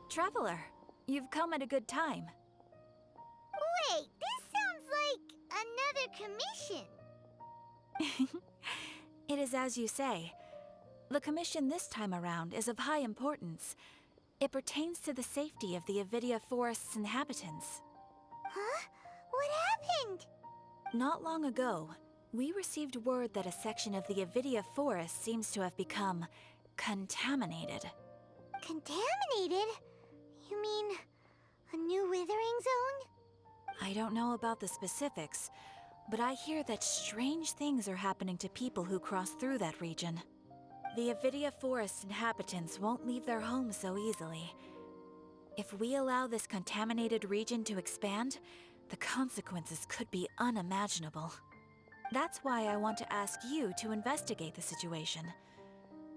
Traveler, you've come at a good time. Wait, this sounds like another commission. It is as you say. The commission this time around is of high importance. It pertains to the safety of the Avidia Forest's inhabitants. Huh? What happened? Not long ago, we received word that a section of the Avidia Forest seems to have become contaminated. Contaminated? You mean a new withering zone? I don't know about the specifics, but I hear that strange things are happening to people who cross through that region. The Avidia Forest inhabitants won't leave their homes so easily. If we allow this contaminated region to expand, the consequences could be unimaginable. That's why I want to ask you to investigate the situation.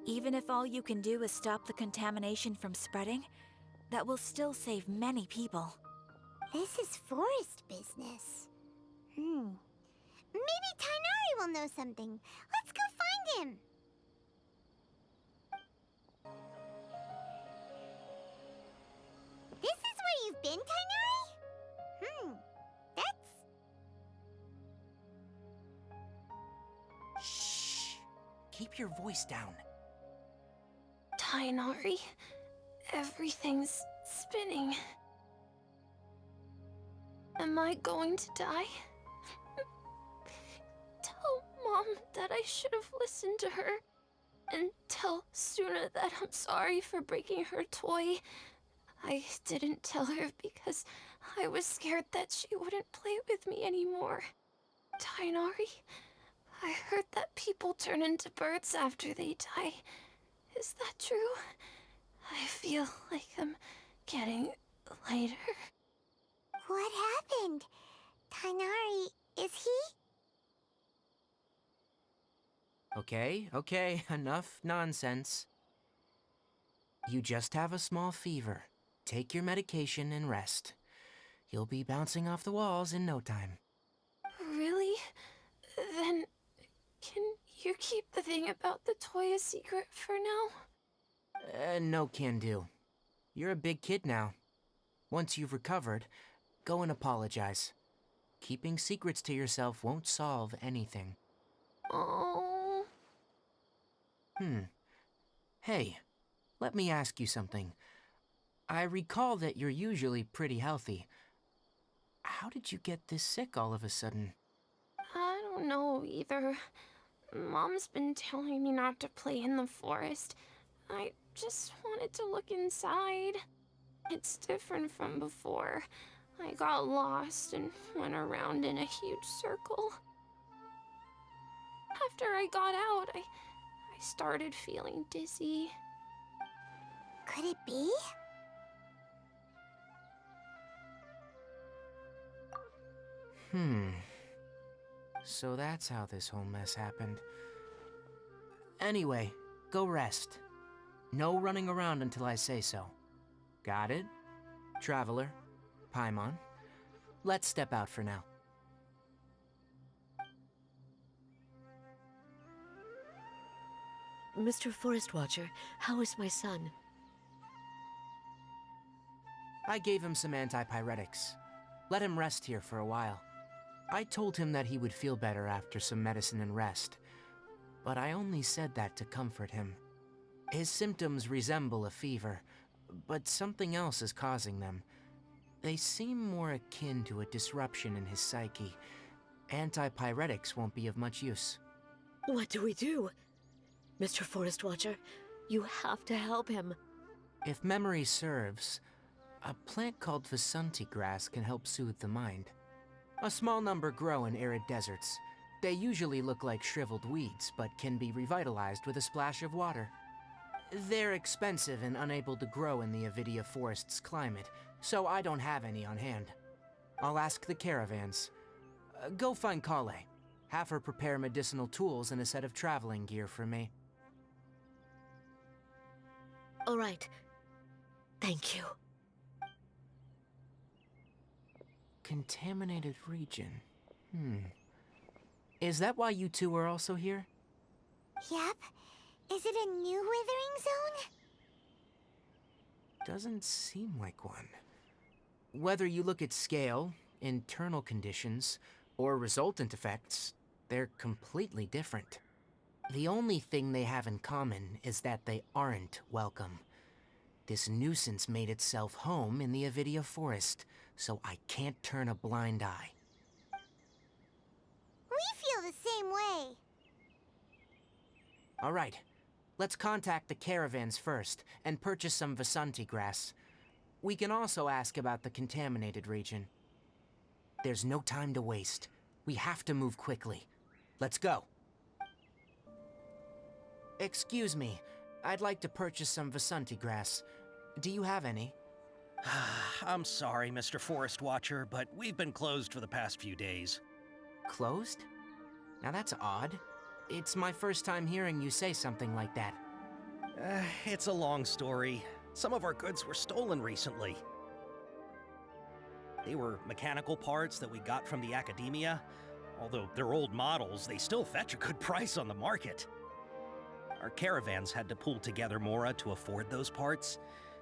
Even if all you can do is stop the contamination from spreading, that will still save many people. This is forest business. Maybe Tighnari will know something. Let's go find him. This is where you've been, Tighnari? That's... Shh! Keep your voice down. Tighnari, everything's spinning. Am I going to die? Tell Mom that I should have listened to her. And tell Suna that I'm sorry for breaking her toy. I didn't tell her because I was scared that she wouldn't play with me anymore. Tighnari, I heard that people turn into birds after they die. Is that true? I feel like I'm getting lighter. What happened? Tighnari, is he? Okay, enough nonsense. You just have a small fever. Take your medication and rest. You'll be bouncing off the walls in no time. Really? Then, can you keep the thing about the toy a secret for now? No can do. You're a big kid now. Once you've recovered, go and apologize. Keeping secrets to yourself won't solve anything. Oh. Hey, let me ask you something. I recall that you're usually pretty healthy. How did you get this sick all of a sudden? I don't know either. Mom's been telling me not to play in the forest. I just wanted to look inside. It's different from before. I got lost and went around in a huge circle. After I got out, I started feeling dizzy. Could it be? So that's how this whole mess happened. Anyway, go rest. No running around until I say so. Got it? Traveler, Paimon, let's step out for now. Mr. Forest Watcher, how is my son? I gave him some antipyretics. Let him rest here for a while. I told him that he would feel better after some medicine and rest, but I only said that to comfort him. His symptoms resemble a fever, but something else is causing them. They seem more akin to a disruption in his psyche. Antipyretics won't be of much use. What do we do? Mr. Forest Watcher, you have to help him. If memory serves, a plant called Vasanti grass can help soothe the mind. A small number grow in arid deserts. They usually look like shriveled weeds, but can be revitalized with a splash of water. They're expensive and unable to grow in the Avidia Forest's climate, so I don't have any on hand. I'll ask the caravans. Go find Kale. Have her prepare medicinal tools and a set of traveling gear for me. All right. Thank you. Contaminated region. Is that why you two are also here? Yep. Is it a new withering zone? doesn't seem like one. Whether you look at scale, internal conditions, or resultant effects, they're completely different. The only thing they have in common is that they aren't welcome. This nuisance made itself home in the Avidia forest, so I can't turn a blind eye. We feel the same way. All right, let's contact the caravans first and purchase some Vasanti grass. We can also ask about the contaminated region. There's no time to waste. We have to move quickly. Let's go. Excuse me, I'd like to purchase some Vasanti grass. Do you have any? I'm sorry, Mr. Forest Watcher, but we've been closed for the past few days. Closed? Now that's odd. It's my first time hearing you say something like that. It's a long story. Some of our goods were stolen recently. They were mechanical parts that we got from the academia. Although they're old models, they still fetch a good price on the market. Our caravans had to pull together more to afford those parts.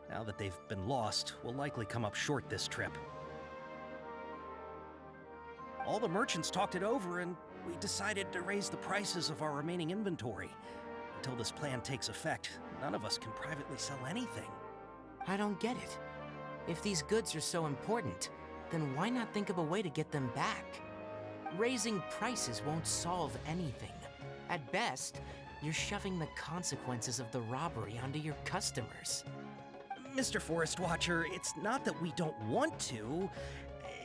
Now that they've been lost, we'll likely come up short this trip. All the merchants talked it over, and we decided to raise the prices of our remaining inventory. Until this plan takes effect, none of us can privately sell anything. I don't get it. If these goods are so important, then why not think of a way to get them back? Raising prices won't solve anything. At best, you're shoving the consequences of the robbery onto your customers. Mr. Forest Watcher, it's not that we don't want to.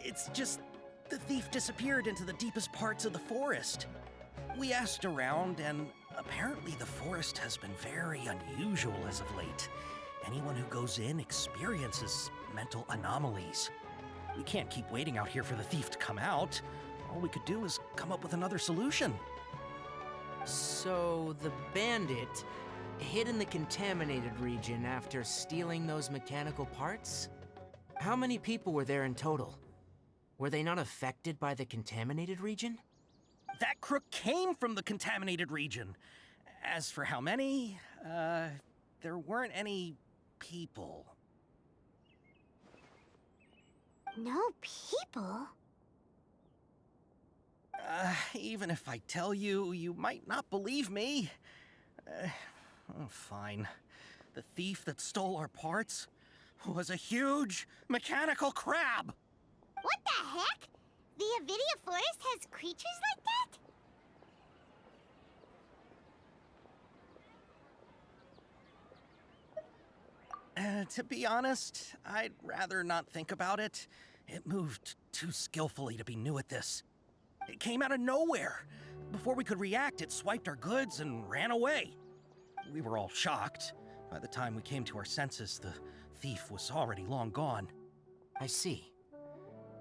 It's just the thief disappeared into the deepest parts of the forest. We asked around, and apparently the forest has been very unusual as of late. Anyone who goes in experiences mental anomalies. We can't keep waiting out here for the thief to come out. All we could do is come up with another solution. So the bandit hid in the contaminated region after stealing those mechanical parts? How many people were there in total? Were they not affected by the contaminated region? That crook came from the contaminated region. As for how many, there weren't any people. No people? Even if I tell you, you might not believe me. Fine. The thief that stole our parts was a huge mechanical crab. What the heck? The Avidia forest has creatures like that? To be honest, I'd rather not think about it. It moved too skillfully to be new at this. It came out of nowhere. Before we could react, it swiped our goods and ran away. We were all shocked. By the time we came to our senses, the thief was already long gone. I see.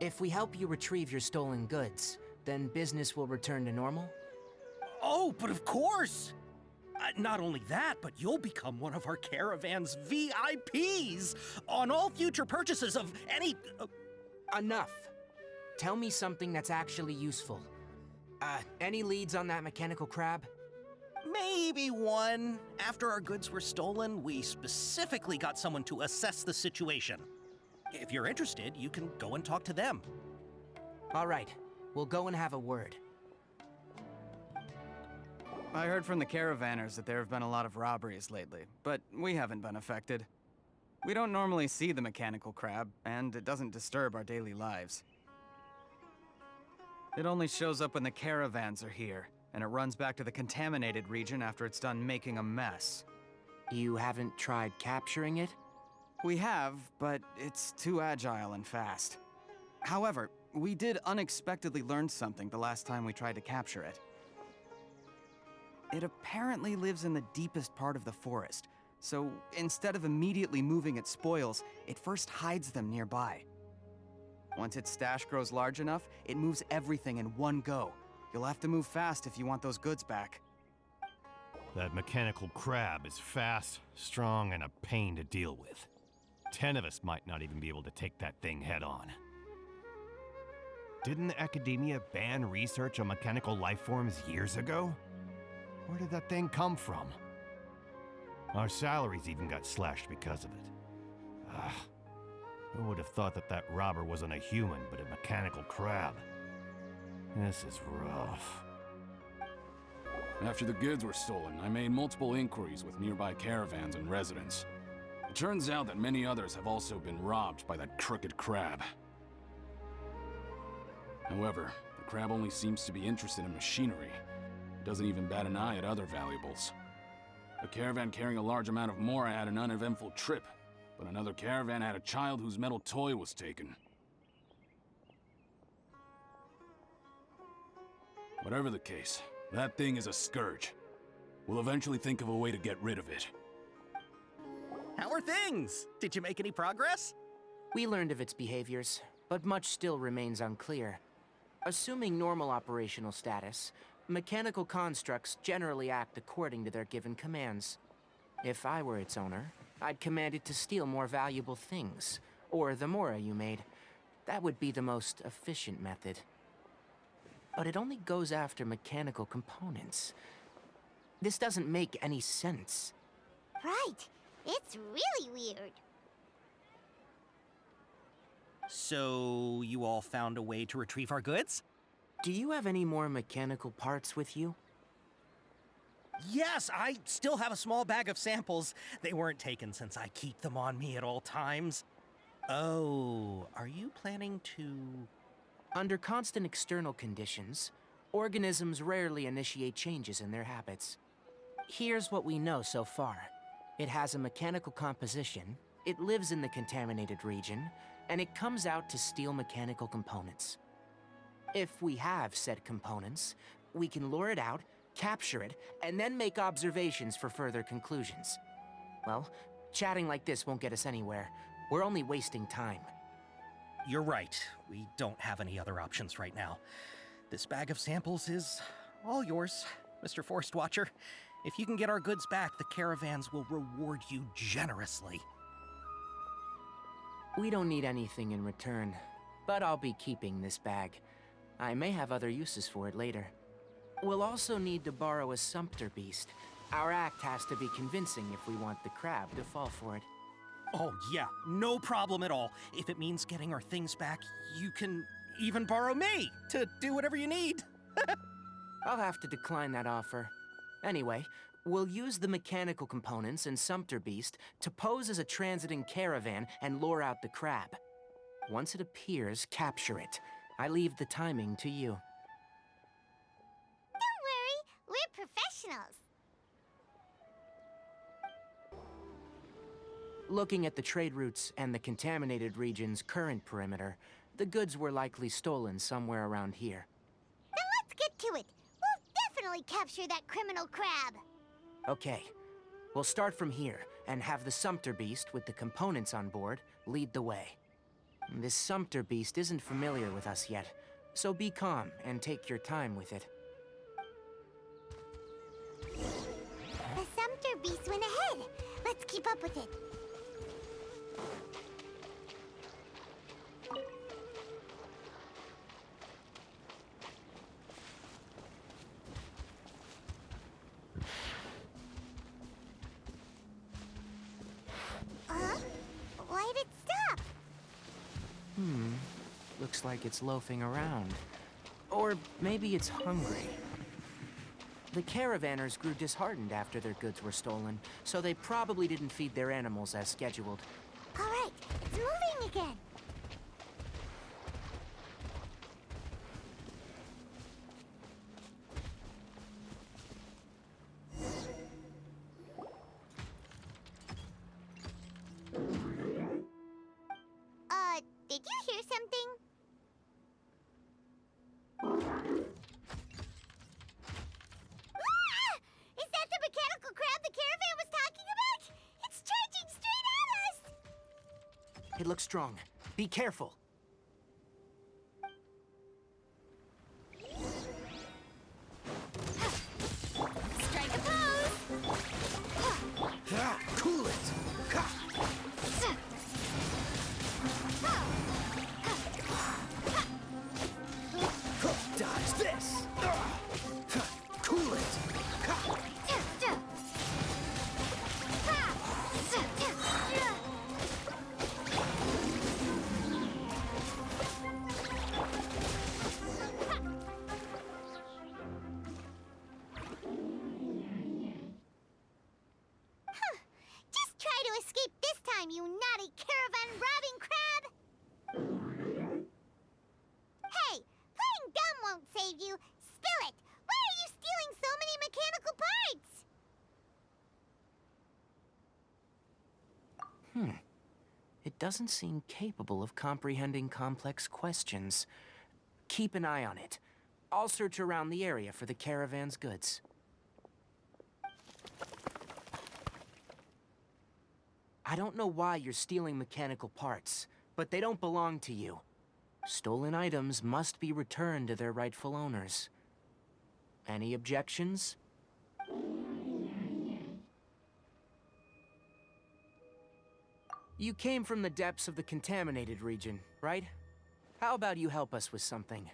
If we help you retrieve your stolen goods, then business will return to normal? Oh, but of course! Not only that, but you'll become one of our caravan's VIPs on all future purchases of any... Enough. Tell me something that's actually useful. Any leads on that mechanical crab? Maybe one. After our goods were stolen, we specifically got someone to assess the situation. If you're interested, you can go and talk to them. All right, we'll go and have a word. I heard from the caravanners that there have been a lot of robberies lately, but we haven't been affected. We don't normally see the mechanical crab, and it doesn't disturb our daily lives. It only shows up when the caravans are here, and it runs back to the contaminated region after it's done making a mess. You haven't tried capturing it? We have, but it's too agile and fast. However, we did unexpectedly learn something the last time we tried to capture it. It apparently lives in the deepest part of the forest, so instead of immediately moving its spoils, it first hides them nearby. Once its stash grows large enough, it moves everything in one go. You'll have to move fast if you want those goods back. That mechanical crab is fast, strong, and a pain to deal with. 10 of us might not even be able to take that thing head on. Didn't the academia ban research on mechanical life forms years ago? Where did that thing come from? Our salaries even got slashed because of it. Who would have thought that that robber wasn't a human, but a mechanical crab? This is rough. After the goods were stolen, I made multiple inquiries with nearby caravans and residents. It turns out that many others have also been robbed by that crooked crab. However, the crab only seems to be interested in machinery. It doesn't even bat an eye at other valuables. A caravan carrying a large amount of Mora had an uneventful trip, but another caravan had a child whose metal toy was taken. Whatever the case, that thing is a scourge. We'll eventually think of a way to get rid of it. How are things? Did you make any progress? We learned of its behaviors, but much still remains unclear. Assuming normal operational status, mechanical constructs generally act according to their given commands. If I were its owner, I'd command it to steal more valuable things, or the Mora you made. That would be the most efficient method. But it only goes after mechanical components. This doesn't make any sense. Right. It's really weird. So, you all found a way to retrieve our goods? Do you have any more mechanical parts with you? Yes, I still have a small bag of samples. They weren't taken since I keep them on me at all times. Oh, are you planning to... Under constant external conditions, organisms rarely initiate changes in their habits. Here's what we know so far. It has a mechanical composition, it lives in the contaminated region, and it comes out to steal mechanical components. If we have said components, we can lure it out, capture it, and then make observations for further conclusions. Well, chatting like this won't get us anywhere. We're only wasting time. You're right. We don't have any other options right now. This bag of samples is all yours, Mr. Forest Watcher. If you can get our goods back, the caravans will reward you generously. We don't need anything in return, but I'll be keeping this bag. I may have other uses for it later. We'll also need to borrow a sumpter beast. Our act has to be convincing if we want the crab to fall for it. Oh, yeah, no problem at all. If it means getting our things back, you can even borrow me to do whatever you need. I'll have to decline that offer. Anyway, we'll use the mechanical components and Sumpter Beast to pose as a transiting caravan and lure out the crab. Once it appears, capture it. I leave the timing to you. Don't worry, we're professionals. Looking at the trade routes and the contaminated region's current perimeter, the goods were likely stolen somewhere around here. Then let's get to it. We'll definitely capture that criminal crab. Okay, we'll start from here and have the Sumpter Beast with the components on board lead the way. This Sumpter Beast isn't familiar with us yet, so be calm and take your time with it. The Sumpter Beast went ahead. Let's keep up with it. Why did it stop? Looks like it's loafing around. Or maybe it's hungry. The caravanners grew disheartened after their goods were stolen, so they probably didn't feed their animals as scheduled. All right, it's moving again. Did you hear something? Ah! Is that the mechanical crab the caravan was talking about? It's charging straight at us! It looks strong. Be careful. Strike a pose! Cool it! Dodge this! Cool it! bloody caravan robbing crab! Hey, playing dumb won't save you. Spill it! Why are you stealing so many mechanical parts? It doesn't seem capable of comprehending complex questions. Keep an eye on it. I'll search around the area for the caravan's goods. I don't know why you're stealing mechanical parts, but they don't belong to you. Stolen items must be returned to their rightful owners. Any objections? You came from the depths of the contaminated region, right? How about you help us with something?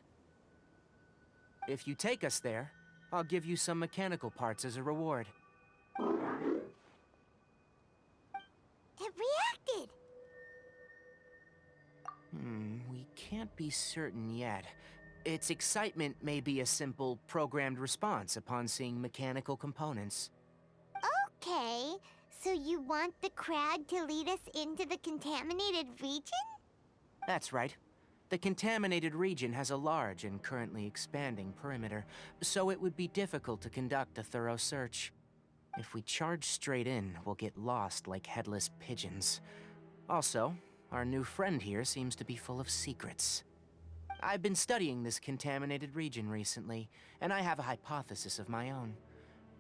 If you take us there, I'll give you some mechanical parts as a reward. It reacted! We can't be certain yet. Its excitement may be a simple, programmed response upon seeing mechanical components. Okay, so you want the crab to lead us into the contaminated region? That's right. The contaminated region has a large and currently expanding perimeter, so it would be difficult to conduct a thorough search. If we charge straight in, we'll get lost like headless pigeons. Also, our new friend here seems to be full of secrets. I've been studying this contaminated region recently, and I have a hypothesis of my own.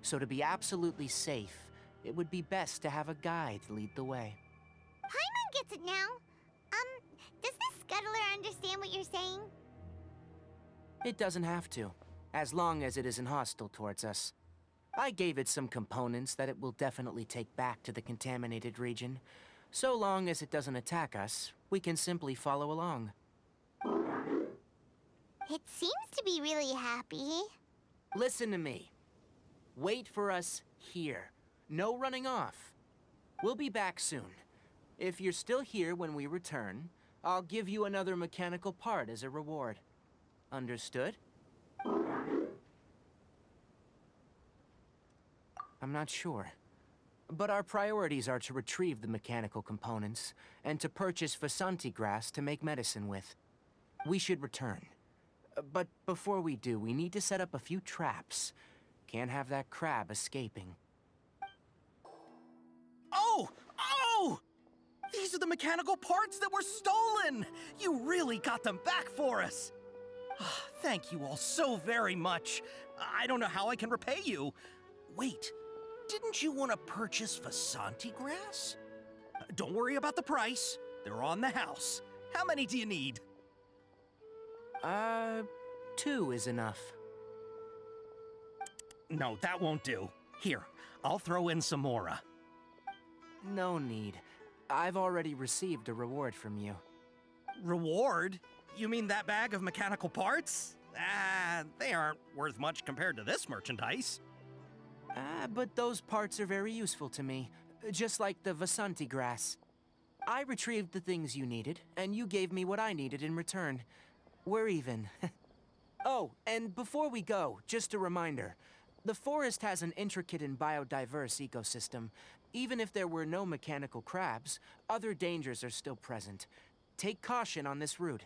So to be absolutely safe, it would be best to have a guide lead the way. Paimon gets it now. Does the scuttler understand what you're saying? It doesn't have to, as long as it isn't hostile towards us. I gave it some components that it will definitely take back to the contaminated region. So long as it doesn't attack us, we can simply follow along. It seems to be really happy. Listen to me. Wait for us here. No running off. We'll be back soon. If you're still here when we return, I'll give you another mechanical part as a reward. Understood? I'm not sure. But our priorities are to retrieve the mechanical components, and to purchase Vasanti grass to make medicine with. We should return. But before we do, we need to set up a few traps. Can't have that crab escaping. Oh! Oh! These are the mechanical parts that were stolen! You really got them back for us! Thank you all so very much. I don't know how I can repay you. Wait, didn't you want to purchase Vasanti grass? Don't worry about the price. They're on the house. How many do you need? 2 is enough. No, that won't do. Here, I'll throw in some more. No need. I've already received a reward from you. Reward? You mean that bag of mechanical parts? They aren't worth much compared to this merchandise. But those parts are very useful to me, just like the Vasanti grass. I retrieved the things you needed, and you gave me what I needed in return. We're even. Oh, and before we go, just a reminder. The forest has an intricate and biodiverse ecosystem. Even if there were no mechanical crabs, other dangers are still present. Take caution on this route.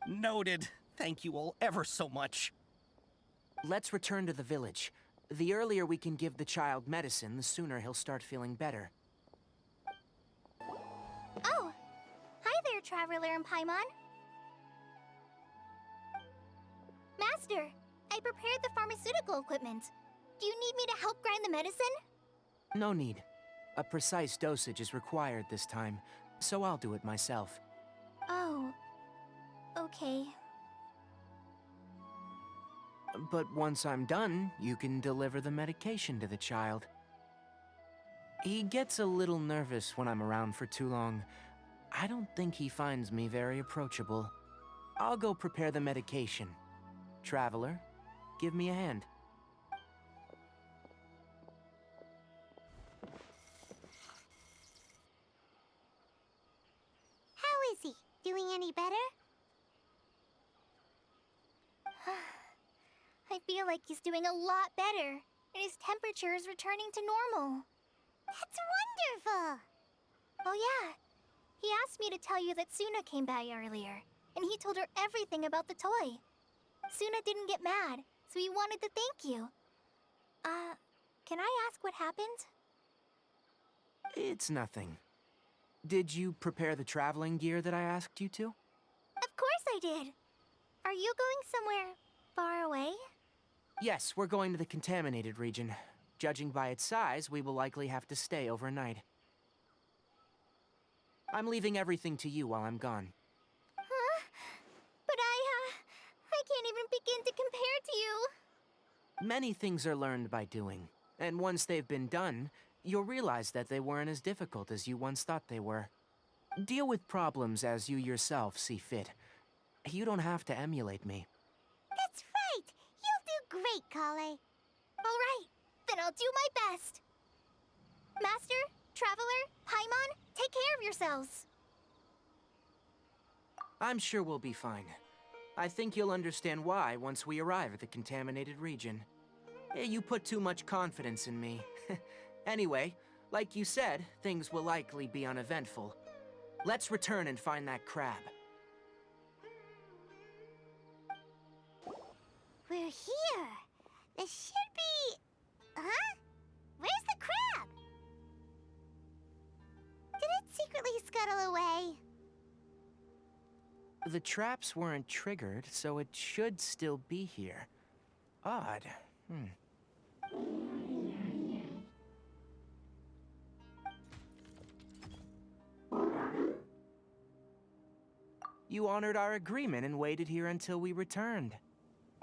Noted. Thank you all ever so much. Let's return to the village. The earlier we can give the child medicine, the sooner he'll start feeling better. Oh! Hi there, Traveler and Paimon. Master, I prepared the pharmaceutical equipment. Do you need me to help grind the medicine? No need. A precise dosage is required this time, so I'll do it myself. Oh, okay. But once I'm done, you can deliver the medication to the child. He gets a little nervous when I'm around for too long. I don't think he finds me very approachable. I'll go prepare the medication. Traveler, give me a hand. How is he? Doing any better? I feel like he's doing a lot better, and his temperature is returning to normal. That's wonderful! Oh yeah, asked me to tell you that Suna came by earlier, and he told her everything about the toy. Suna didn't get mad, so he wanted to thank you. Can I ask what happened? It's nothing. Did you prepare the traveling gear that I asked you to? Of course I did. Are you going somewhere far away? Yes, we're going to the contaminated region. Judging by its size, we will likely have to stay overnight. I'm leaving everything to you while I'm gone. Huh? But I can't even begin to compare to you. Many things are learned by doing, and once they've been done, you'll realize that they weren't as difficult as you once thought they were. Deal with problems as you yourself see fit. You don't have to emulate me. That's right. You'll do great, Kale. All right, then I'll do my best. Master, Traveler, Paimon, take care of yourselves. I'm sure we'll be fine. I think you'll understand why once we arrive at the contaminated region. You put too much confidence in me. Anyway, like you said, things will likely be uneventful. Let's return and find that crab. We're here. This should be... Huh? Where's the crab? Did it secretly scuttle away? The traps weren't triggered, so it should still be here. Odd. You honored our agreement and waited here until we returned.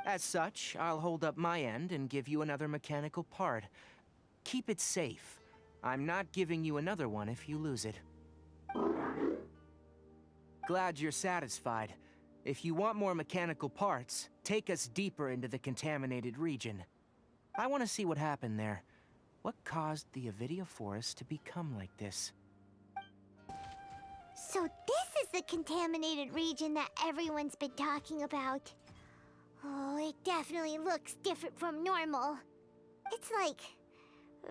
As such, I'll hold up my end and give you another mechanical part. Keep it safe. I'm not giving you another one if you lose it. Glad you're satisfied. If you want more mechanical parts, take us deeper into the contaminated region. I want to see what happened there. What caused the Avidia forest to become like this? So this is the contaminated region that everyone's been talking about. Oh, it definitely looks different from normal. It's like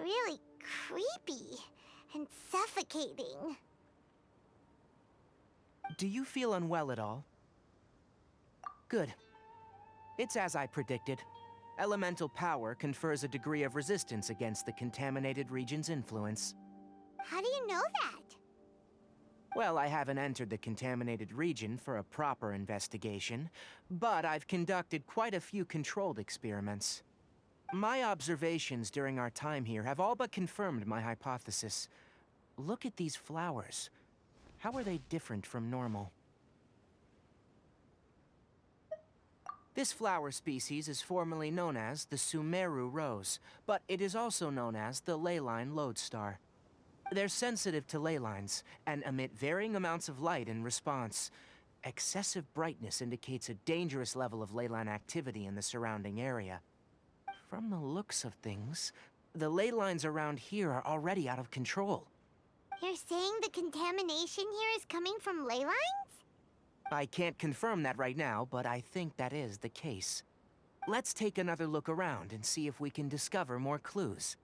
really creepy and suffocating. Do you feel unwell at all? Good. It's as I predicted. Elemental power confers a degree of resistance against the contaminated region's influence. How do you know that? Well, I haven't entered the contaminated region for a proper investigation, but I've conducted quite a few controlled experiments. My observations during our time here have all but confirmed my hypothesis. Look at these flowers. How are they different from normal? This flower species is formerly known as the Sumeru rose, but it is also known as the leyline lodestar. They're sensitive to ley lines and emit varying amounts of light in response. Excessive brightness indicates a dangerous level of ley line activity in the surrounding area. From the looks of things, the ley lines around here are already out of control. You're saying the contamination here is coming from ley lines? I can't confirm that right now, but I think that is the case. Let's take another look around and see if we can discover more clues.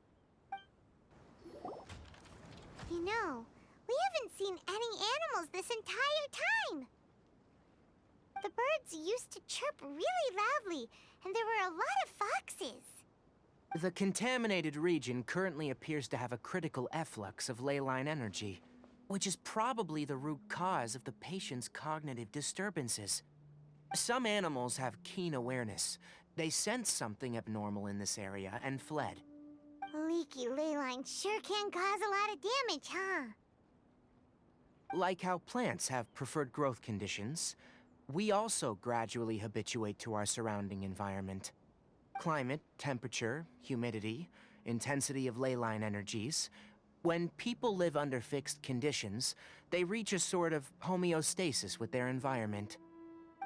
You know, we haven't seen any animals this entire time. The birds used to chirp really loudly, and there were a lot of foxes. The contaminated region currently appears to have a critical efflux of ley line energy, which is probably the root cause of the patient's cognitive disturbances. Some animals have keen awareness. They sensed something abnormal in this area and fled. Leaky ley lines sure can cause a lot of damage, huh? Like how plants have preferred growth conditions, we also gradually habituate to our surrounding environment. Climate, temperature, humidity, intensity of ley line energies. When people live under fixed conditions, they reach a sort of homeostasis with their environment.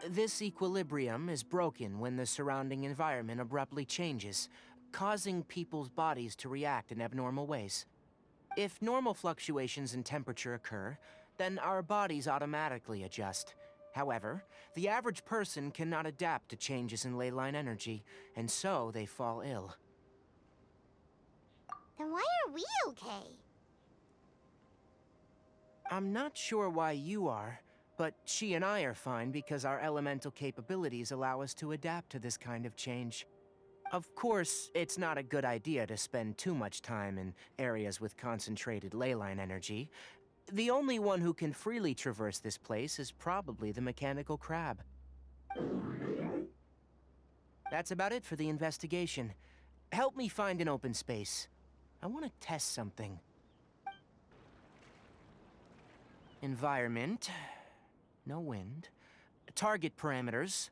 This equilibrium is broken when the surrounding environment abruptly changes, causing people's bodies to react in abnormal ways. If normal fluctuations in temperature occur, then our bodies automatically adjust. However, the average person cannot adapt to changes in ley line energy, and so they fall ill. Then why are we okay? I'm not sure why you are, but she and I are fine because our elemental capabilities allow us to adapt to this kind of change. Of course, it's not a good idea to spend too much time in areas with concentrated leyline energy. The only one who can freely traverse this place is probably the mechanical crab. That's about it for the investigation. Help me find an open space. I want to test something. Environment. No wind. Target parameters.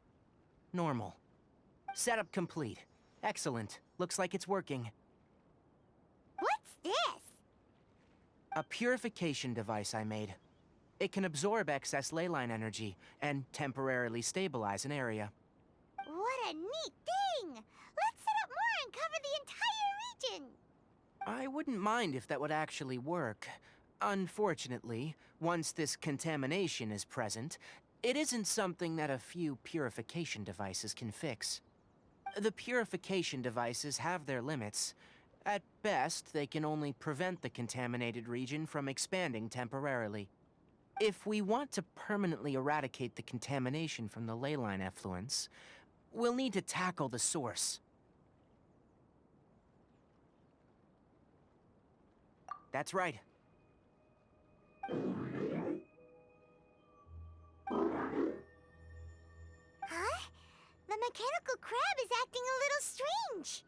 Normal. Setup complete. Excellent. Looks like it's working. What's this? A purification device I made. It can absorb excess leyline energy and temporarily stabilize an area. What a neat thing! Let's set up more and cover the entire region! I wouldn't mind if that would actually work. Unfortunately, once this contamination is present, it isn't something that a few purification devices can fix. The purification devices have their limits. At best, they can only prevent the contaminated region from expanding temporarily. If we want to permanently eradicate the contamination from the leyline effluents, we'll need to tackle the source. That's right. Huh? The mechanical crab is acting a little strange.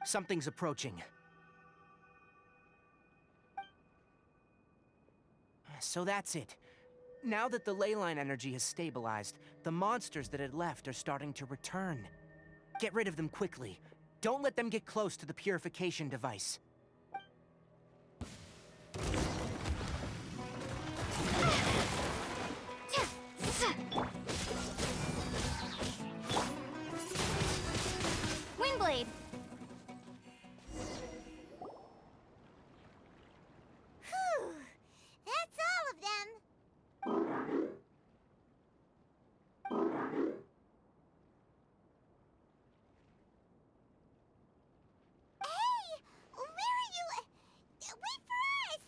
Something's approaching. So that's it. Now that the leyline energy has stabilized, the monsters that had left are starting to return. Get rid of them quickly. Don't let them get close to the purification device. Windblade. Whew. That's all of them. Hey! Where are you? Wait for us!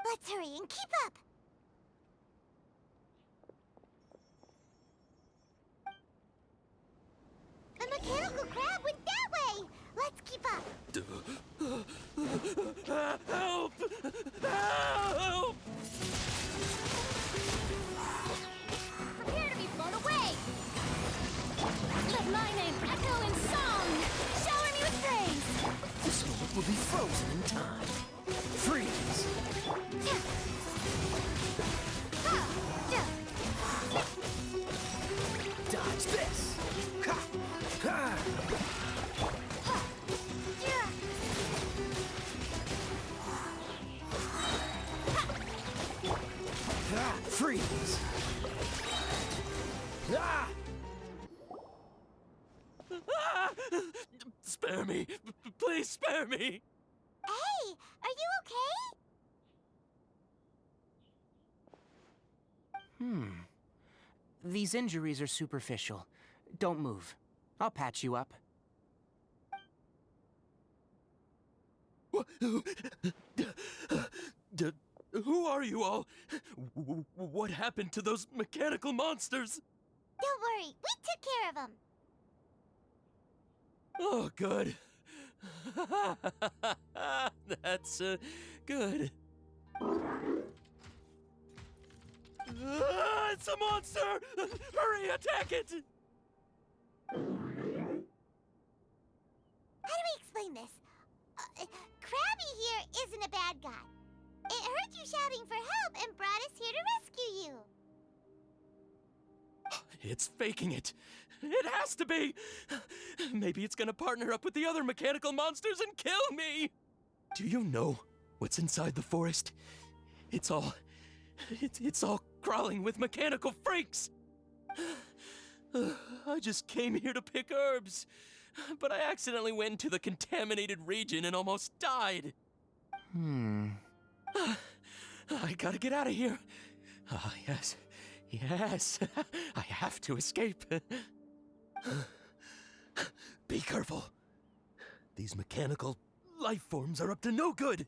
Let's hurry and keep up. The mechanical crab went that way! Let's keep up! Help! Help! Prepare to be blown away! Let my name echo in song! Shower me with praise! This moment will be frozen in time. Freeze! Dodge this! Ha! Ha! Ah, freeze! Ah! Ah! Spare me! Please spare me! Hey, are you okay? These injuries are superficial. Don't move. I'll patch you up. Who are you all? What happened to those mechanical monsters? Don't worry, we took care of them. Oh, good. That's good. It's a monster! Hurry, attack it! How do we explain this? Krabby here isn't a bad guy. It heard you shouting for help and brought us here to rescue you. It's faking it. It has to be. Maybe it's gonna partner up with the other mechanical monsters and kill me. Do you know what's inside the forest? It's all crawling with mechanical freaks. I just came here to pick herbs, but I accidentally went into the contaminated region and almost died. I gotta get out of here. Ah, yes. Yes. I have to escape. Be careful. These mechanical life forms are up to no good.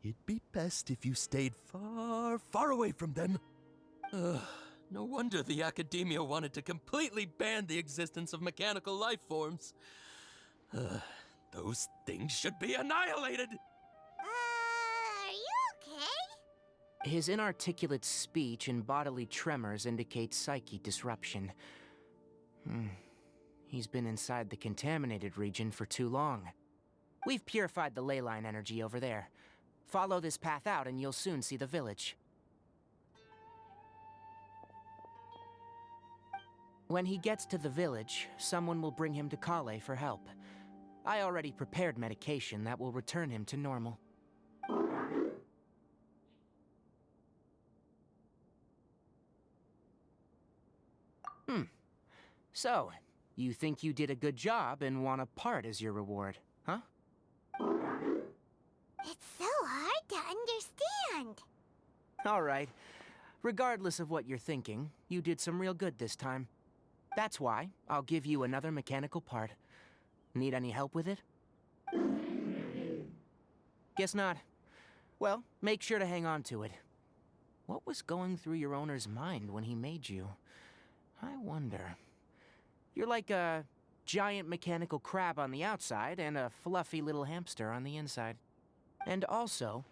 It'd be best if you stayed far, far away from them. No wonder the Academia wanted to completely ban the existence of mechanical life forms. Those things should be annihilated! Are you okay? His inarticulate speech and bodily tremors indicate psyche disruption. He's been inside the contaminated region for too long. We've purified the ley line energy over there. Follow this path out and you'll soon see the village. When he gets to the village, someone will bring him to Kale for help. I already prepared medication that will return him to normal. So, you think you did a good job and want a part as your reward, huh? It's so hard to understand. All right. Regardless of what you're thinking, you did some real good this time. That's why I'll give you another mechanical part. Need any help with it? Guess not. Well, make sure to hang on to it. What was going through your owner's mind when he made you? I wonder. You're like a giant mechanical crab on the outside and a fluffy little hamster on the inside. And also,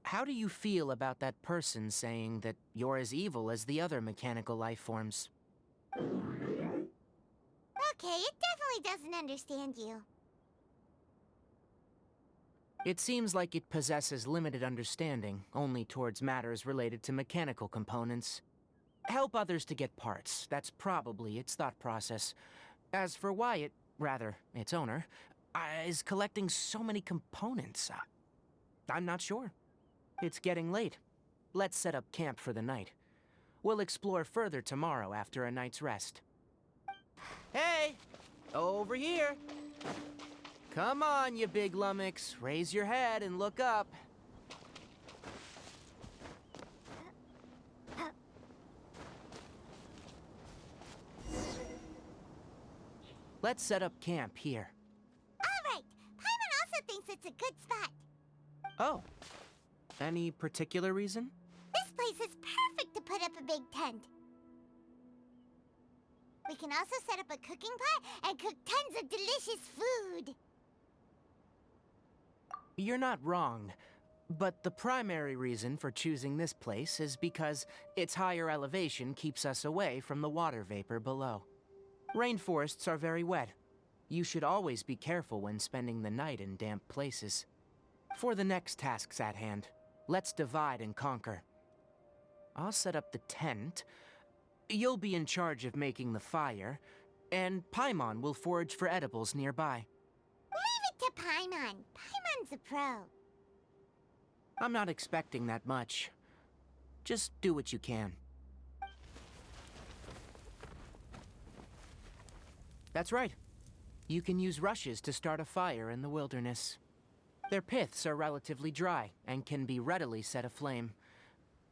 how do you feel about that person saying that you're as evil as the other mechanical life forms? Okay, it definitely doesn't understand you. It seems like it possesses limited understanding, only towards matters related to mechanical components. Help others to get parts, that's probably its thought process. As for why it, rather, its owner, is collecting so many components, I'm not sure. It's getting late. Let's set up camp for the night. We'll explore further tomorrow after a night's rest. Hey! Over here! Come on, you big lummox. Raise your head and look up. Let's set up camp here. All right, Paimon also thinks it's a good spot. Oh. Any particular reason? This place is perfect to put up a big tent. We can also set up a cooking pot and cook tons of delicious food. You're not wrong, but the primary reason for choosing this place is because its higher elevation keeps us away from the water vapor below. Rainforests are very wet. You should always be careful when spending the night in damp places. For the next tasks at hand, let's divide and conquer. I'll set up the tent. You'll be in charge of making the fire, and Paimon will forage for edibles nearby. Leave it to Paimon. Paimon's a pro. I'm not expecting that much. Just do what you can. That's right. You can use rushes to start a fire in the wilderness. Their piths are relatively dry and can be readily set aflame.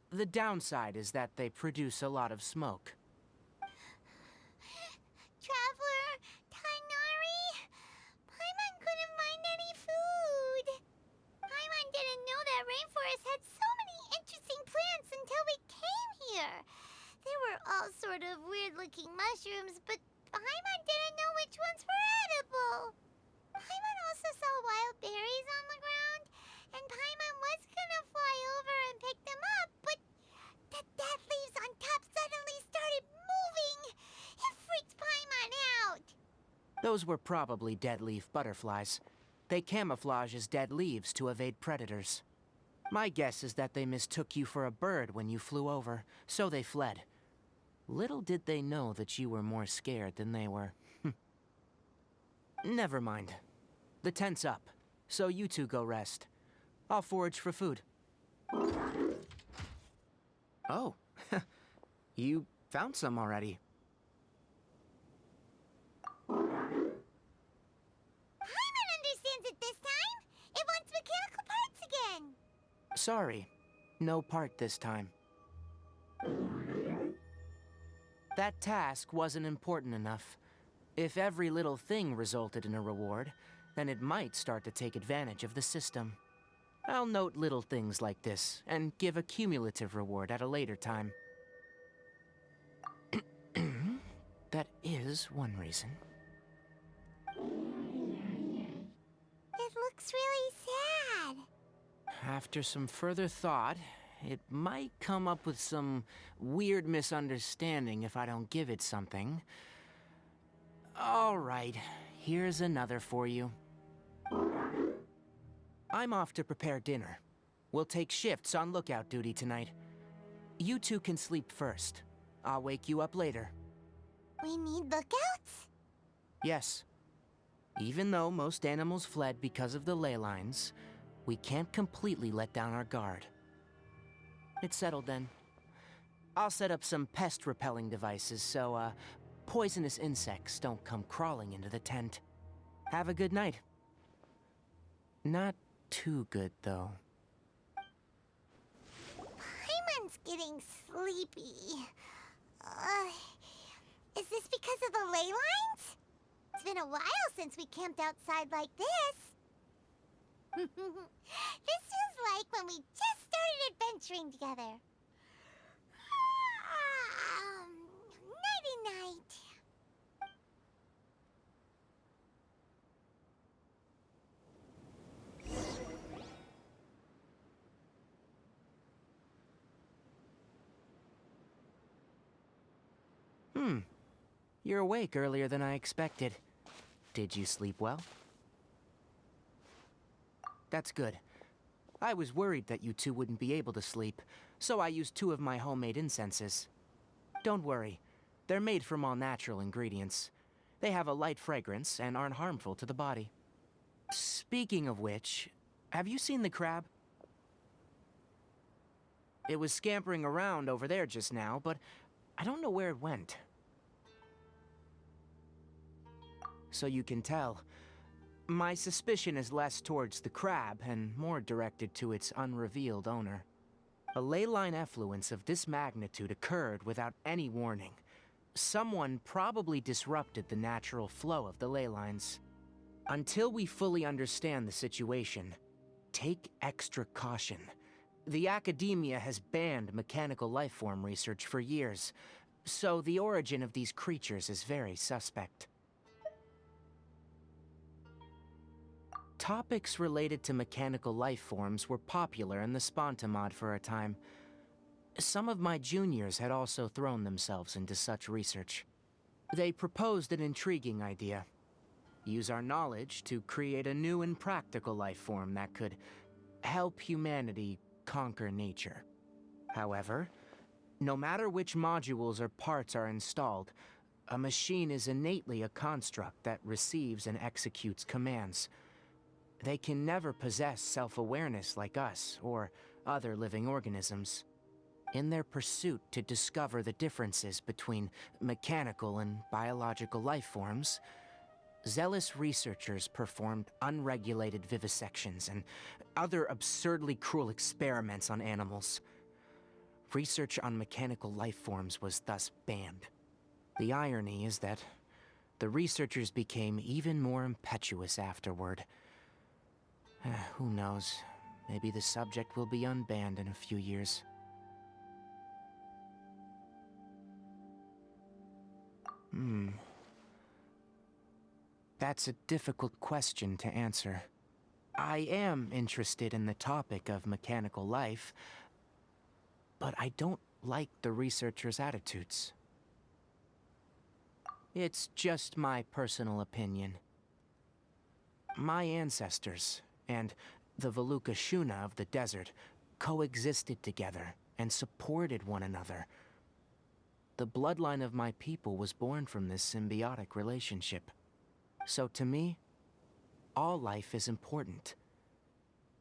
The downside is that they produce a lot of smoke. Traveler, Tighnari, Paimon couldn't find any food. Paimon didn't know that rainforest had so many interesting plants until we came here. They were all sort of weird-looking mushrooms, but Paimon didn't know which ones were edible. Paimon also saw wild berries on the ground, and Paimon was gonna fly over and pick them up, but the dead leaves on top suddenly started moving. It freaked Paimon out. Those were probably dead leaf butterflies. They camouflage as dead leaves to evade predators. My guess is that they mistook you for a bird when you flew over, so they fled. Little did they know that you were more scared than they were. Never mind. The tent's up, so you two go rest. I'll forage for food. Oh, you found some already. Paimon understands it this time. It wants mechanical parts again. Sorry, no part this time. That task wasn't important enough. If every little thing resulted in a reward, then it might start to take advantage of the system. I'll note little things like this and give a cumulative reward at a later time. That is one reason. It looks really sad. After some further thought, it might come up with some weird misunderstanding if I don't give it something. All right, here's another for you. I'm off to prepare dinner. We'll take shifts on lookout duty tonight. You two can sleep first. I'll wake you up later. We need lookouts? Yes. Even though most animals fled because of the ley lines, we can't completely let down our guard. It's settled then. I'll set up some pest-repelling devices so, poisonous insects don't come crawling into the tent. Have a good night. Not too good, though. Paimon's getting sleepy. Is this because of the ley lines? It's been a while since we camped outside like this. This feels like when we just started adventuring together. Nighty-night. You're awake earlier than I expected. Did you sleep well? That's good. I was worried that you two wouldn't be able to sleep, so I used 2 of my homemade incenses. Don't worry, they're made from all natural ingredients. They have a light fragrance and aren't harmful to the body. Speaking of which, have you seen the crab? It was scampering around over there just now, but I don't know where it went. So you can tell, my suspicion is less towards the crab and more directed to its unrevealed owner. A ley line effluence of this magnitude occurred without any warning. Someone probably disrupted the natural flow of the ley lines. Until we fully understand the situation, take extra caution. The academia has banned mechanical lifeform research for years, so the origin of these creatures is very suspect. Topics related to mechanical lifeforms were popular in the Spontamod for a time. Some of my juniors had also thrown themselves into such research. They proposed an intriguing idea. Use our knowledge to create a new and practical lifeform that could help humanity conquer nature. However, no matter which modules or parts are installed, a machine is innately a construct that receives and executes commands. They can never possess self-awareness like us or other living organisms. In their pursuit to discover the differences between mechanical and biological life forms, zealous researchers performed unregulated vivisections and other absurdly cruel experiments on animals. Research on mechanical life forms was thus banned. The irony is that the researchers became even more impetuous afterward. Who knows? Maybe the subject will be unbanned in a few years. That's a difficult question to answer. I am interested in the topic of mechanical life, but I don't like the researchers' attitudes. It's just my personal opinion. My ancestors and the Veluca Shuna of the desert coexisted together and supported one another. The bloodline of my people was born from this symbiotic relationship. So to me, all life is important.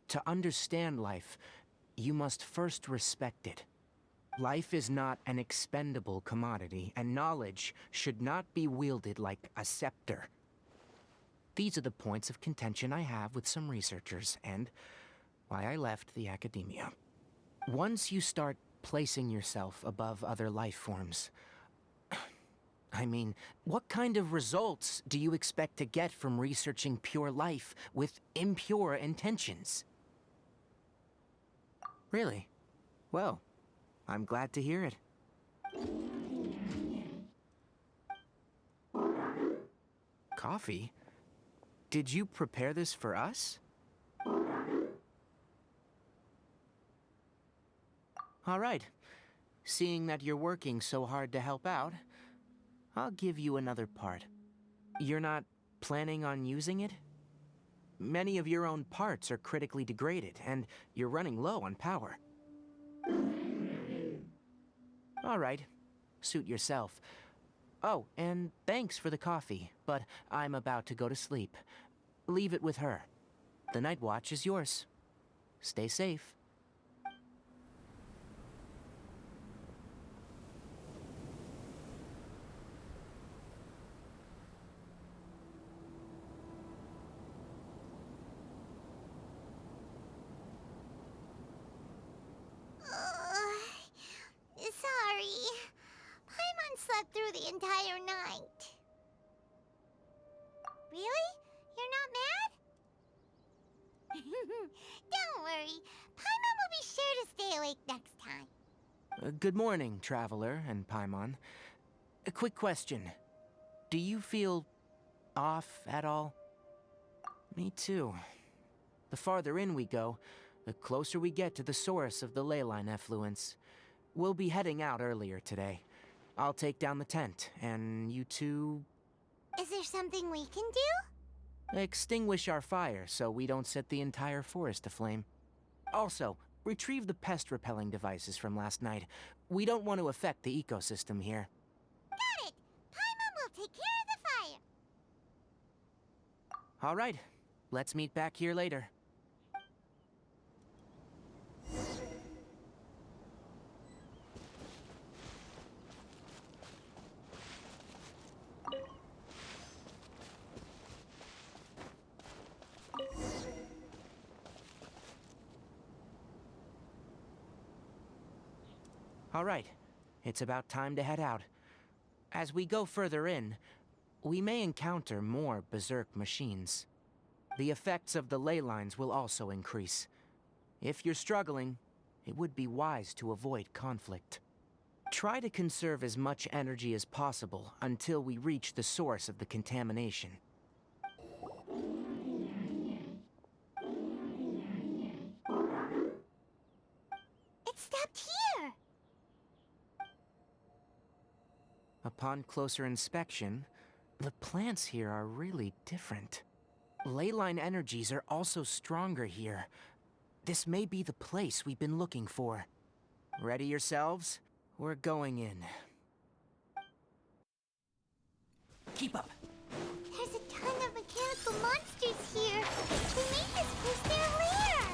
To understand life, you must first respect it. Life is not an expendable commodity, and knowledge should not be wielded like a scepter. These are the points of contention I have with some researchers, and why I left the academia. Once you start placing yourself above other life forms, I mean, what kind of results do you expect to get from researching pure life with impure intentions? Really? Well, I'm glad to hear it. Coffee? Did you prepare this for us? All right. Seeing that you're working so hard to help out, I'll give you another part. You're not planning on using it? Many of your own parts are critically degraded, and you're running low on power. All right. Suit yourself. Oh, and thanks for the coffee, but I'm about to go to sleep. Leave it with her. The night watch is yours. Stay safe. Sorry. Paimon slept through the entire night. Really? You're not mad? Don't worry. Paimon will be sure to stay awake next time. Good morning, Traveler and Paimon. A quick question. Do you feel off at all? Me too. The farther in we go, the closer we get to the source of the ley line effluence. We'll be heading out earlier today. I'll take down the tent, and you two... Is there something we can do? extinguish our fire so we don't set the entire forest aflame. Also, retrieve the pest-repelling devices from last night. We don't want to affect the ecosystem here. Got it! Paimon will take care of the fire. All right, let's meet back here later. All right, it's about time to head out. As we go further in, we may encounter more berserk machines. The effects of the ley lines will also increase. If you're struggling, it would be wise to avoid conflict. Try to conserve as much energy as possible until we reach the source of the contamination. It stopped here! Upon closer inspection, the plants here are really different. Ley line energies are also stronger here. This may be the place we've been looking for. Ready yourselves? We're going in. Keep up! There's a ton of mechanical monsters here. They made this place their lair.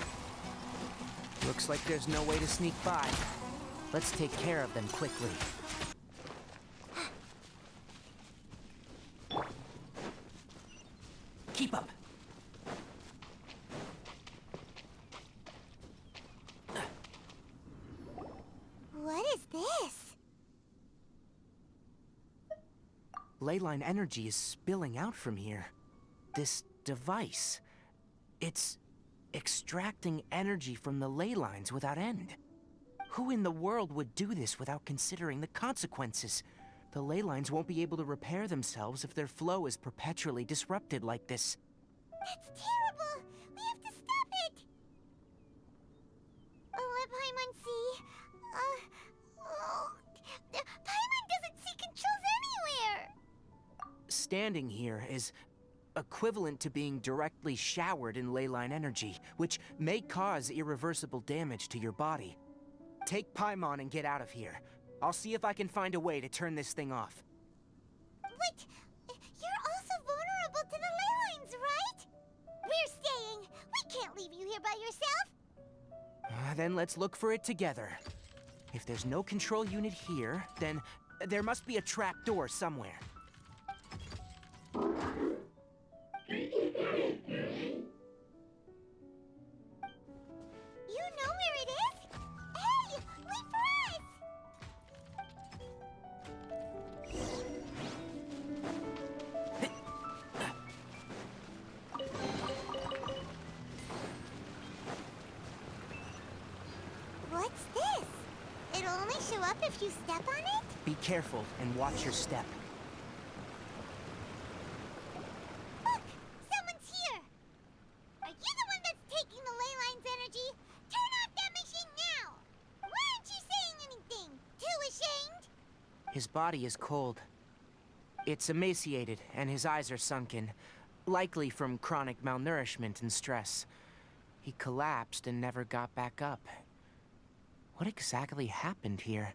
Looks like there's no way to sneak by. Let's take care of them quickly. Keep up! What is this? Ley line energy is spilling out from here. This device, it's extracting energy from the ley lines without end. Who in the world would do this without considering the consequences? The ley lines won't be able to repair themselves if their flow is perpetually disrupted like this. That's terrible! We have to stop it! Let Paimon see. Paimon doesn't see controls anywhere! Standing here is equivalent to being directly showered in ley line energy, which may cause irreversible damage to your body. Take Paimon and get out of here. I'll see if I can find a way to turn this thing off. Wait! You're also vulnerable to the ley lines, right? We're staying! We can't leave you here by yourself! Then let's look for it together. If there's no control unit here, then there must be a trap door somewhere. You know where it is? Hey! Wait for us! up if you step on it? Be careful and watch your step. Look! Someone's here! Are you the one that's taking the ley line's energy? Turn off that machine now! Why aren't you saying anything? Too ashamed? His body is cold. It's emaciated, and his eyes are sunken, likely from chronic malnourishment and stress. He collapsed and never got back up. What exactly happened here?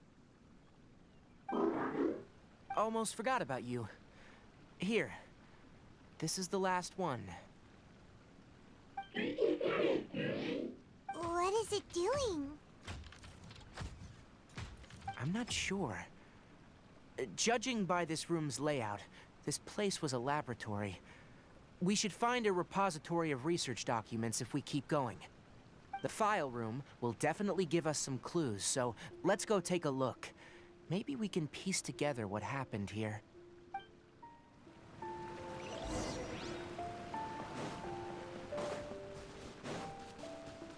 Almost forgot about you. Here. This is the last one. What is it doing? I'm not sure. Judging by this room's layout, this place was a laboratory. We should find a repository of research documents if we keep going. The file room will definitely give us some clues, so let's go take a look. Maybe we can piece together what happened here.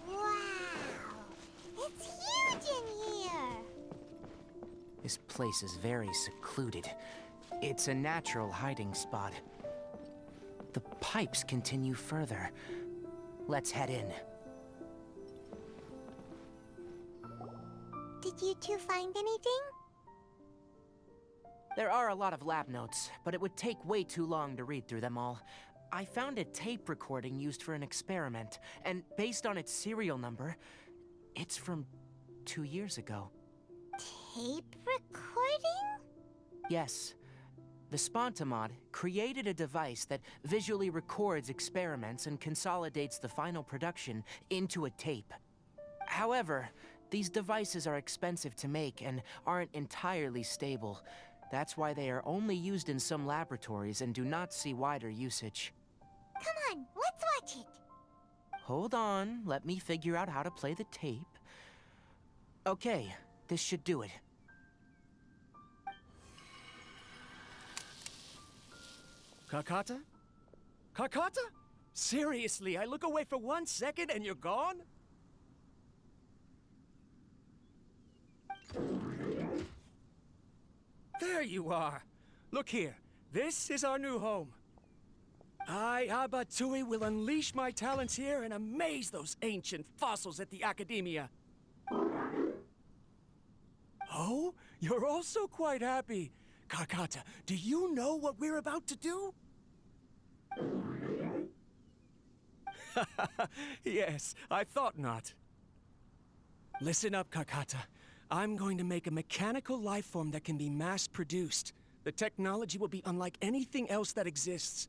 Wow! It's huge in here! This place is very secluded. It's a natural hiding spot. The pipes continue further. Let's head in. Did you two find anything? There are a lot of lab notes, but it would take way too long to read through them all. I found a tape recording used for an experiment, and based on its serial number, it's from 2 years ago. Tape recording? Yes. The Spontamod created a device that visually records experiments and consolidates the final production into a tape. However, these devices are expensive to make and aren't entirely stable. That's why they are only used in some laboratories and do not see wider usage. Come on, let's watch it. Hold on, let me figure out how to play the tape. Okay, this should do it. Kakata? Kakata? Seriously, I look away for 1 second and you're gone? There you are. Look here. This is our new home. I, Abatui, will unleash my talents here and amaze those ancient fossils at the Academia. Oh, you're also quite happy. Kakata, do you know what we're about to do? Yes, I thought not. Listen up, Kakata. I'm going to make a mechanical life form that can be mass-produced. The technology will be unlike anything else that exists.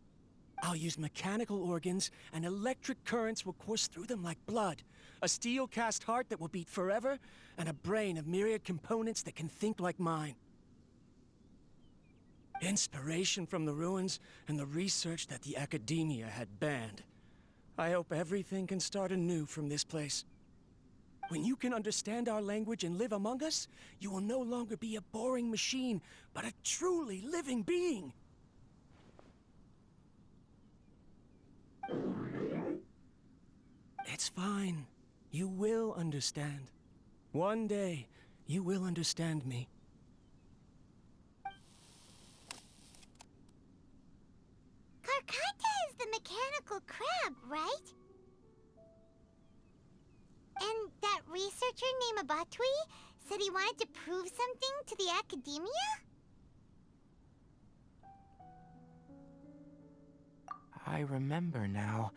I'll use mechanical organs, and electric currents will course through them like blood. A steel-cast heart that will beat forever, and a brain of myriad components that can think like mine. Inspiration from the ruins and the research that the Academia had banned. I hope everything can start anew from this place. When you can understand our language and live among us, you will no longer be a boring machine, but a truly living being. It's fine. You will understand. One day, you will understand me. Karkata is the mechanical crab, right? And that researcher named Abatui said he wanted to prove something to the Academia? I remember now.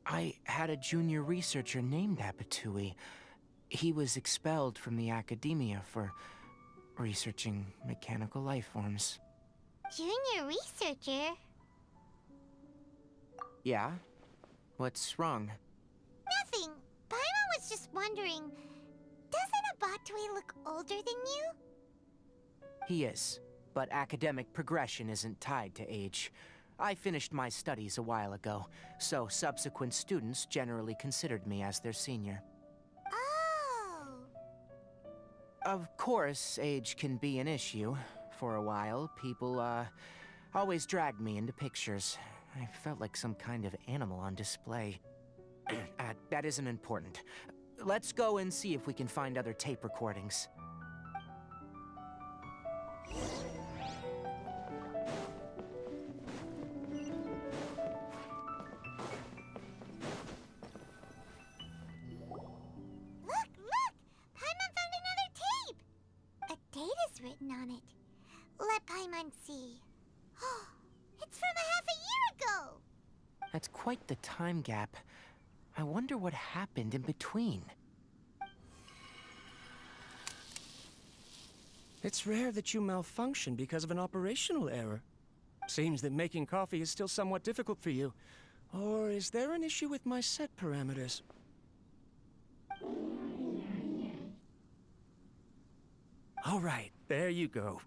I had a junior researcher named Abatui. He was expelled from the Academia for researching mechanical life forms. Junior researcher? Yeah? What's wrong? Nothing. Paimon was just wondering, doesn't Abatui look older than you? He is, but academic progression isn't tied to age. I finished my studies a while ago, so subsequent students generally considered me as their senior. Oh. Of course, age can be an issue. For a while, people, always dragged me into pictures. I felt like some kind of animal on display. That isn't important. Let's go and see if we can find other tape recordings. written on it. Let Paimon see. It's from a half a year ago! That's quite the time gap. I wonder what happened in between. It's rare that you malfunction because of an operational error. Seems that making coffee is still somewhat difficult for you. Or is there an issue with my set parameters? All right, there you go.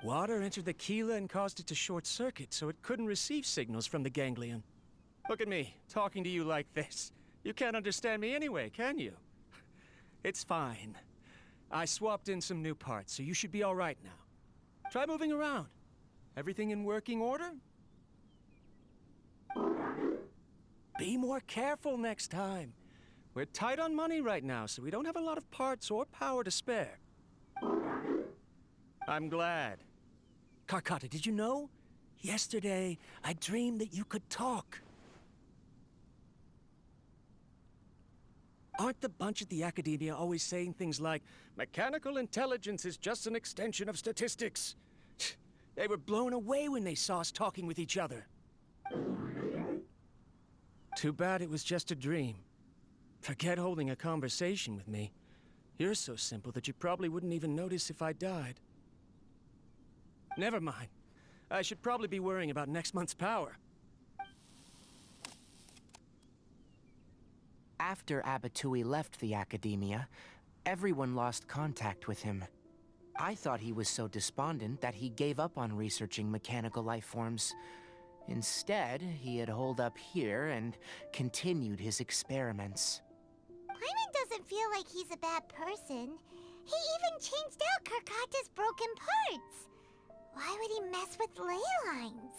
Water entered the chela and caused it to short circuit, so it couldn't receive signals from the ganglion. Look at me, talking to you like this. You can't understand me anyway, can you? It's fine. I swapped in some new parts, so you should be all right now. Try moving around. Everything in working order? Be more careful next time. We're tight on money right now, so we don't have a lot of parts or power to spare. I'm glad. Karkata, did you know? Yesterday, I dreamed that you could talk. Aren't the bunch at the Academia always saying things like, mechanical intelligence is just an extension of statistics? They were blown away when they saw us talking with each other. Too bad it was just a dream. Forget holding a conversation with me. You're so simple that you probably wouldn't even notice if I died. Never mind. I should probably be worrying about next month's power. After Abatui left the Academia, everyone lost contact with him. I thought he was so despondent that he gave up on researching mechanical life forms. Instead, he had holed up here and continued his experiments. Paimon doesn't feel like he's a bad person. He even changed out Karkata's broken parts. Why would he mess with ley lines?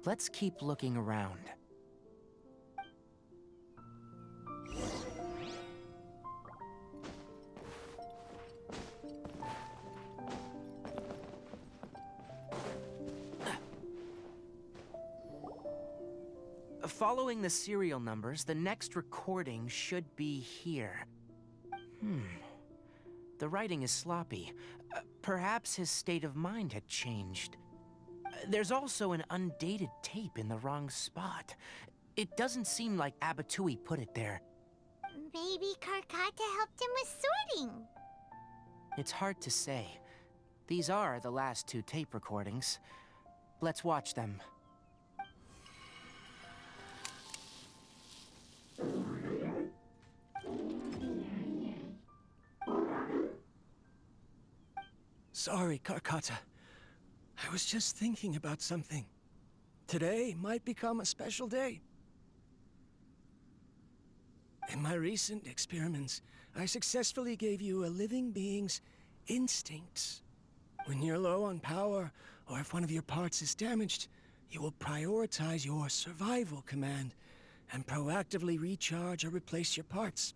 Let's keep looking around. Following the serial numbers, the next recording should be here. The writing is sloppy. Perhaps his state of mind had changed. There's also an undated tape in the wrong spot. It doesn't seem like Abatui put it there. Maybe Karkata helped him with sorting. It's hard to say. These are the last two tape recordings. Let's watch them. Sorry, Karkata. I was just thinking about something. Today might become a special day. In my recent experiments, I successfully gave you a living being's instincts. When you're low on power, or if one of your parts is damaged, you will prioritize your survival command and proactively recharge or replace your parts.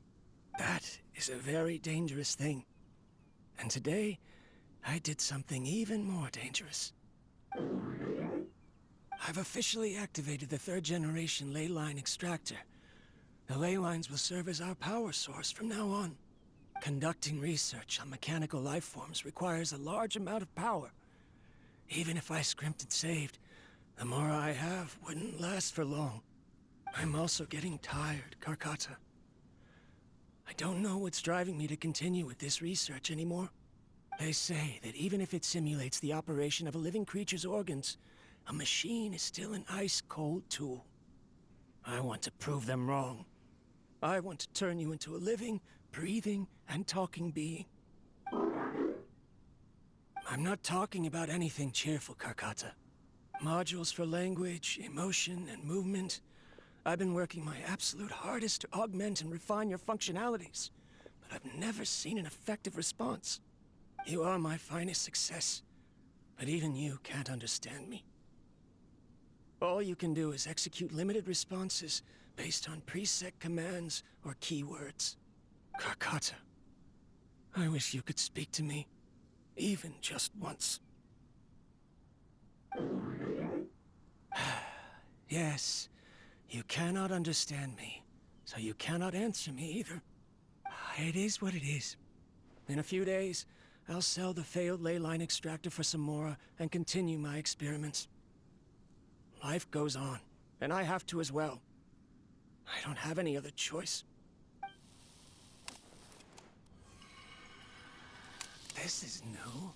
That is a very dangerous thing. And today, I did something even more dangerous. I've officially activated the third-generation ley line extractor. The ley lines will serve as our power source from now on. Conducting research on mechanical life forms requires a large amount of power. Even if I scrimped and saved, the more I have wouldn't last for long. I'm also getting tired, Karkata. I don't know what's driving me to continue with this research anymore. They say that even if it simulates the operation of a living creature's organs, a machine is still an ice-cold tool. I want to prove them wrong. I want to turn you into a living, breathing, and talking being. I'm not talking about anything cheerful, Karkata. Modules for language, emotion, and movement. I've been working my absolute hardest to augment and refine your functionalities, but I've never seen an effective response. You are my finest success, but even you can't understand me. All you can do is execute limited responses based on preset commands or keywords. Karkata, I wish you could speak to me, even just once. Yes, you cannot understand me, so you cannot answer me either. It is what it is. In a few days, I'll sell the failed ley line extractor for some more and continue my experiments. Life goes on, and I have to as well. I don't have any other choice. This is new.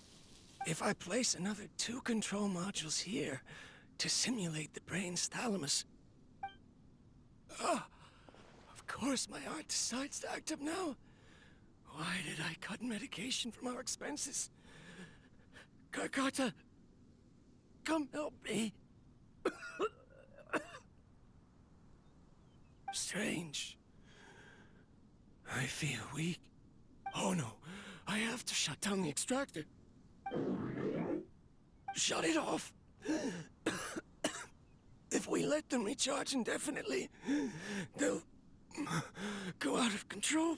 If I place another 2 control modules here to simulate the brain's thalamus... of course my heart decides to act up now. Why did I cut medication from our expenses? Karkata, come help me. Strange. I feel weak. Oh no, I have to shut down the extractor. Shut it off. If we let them recharge indefinitely, they'll go out of control.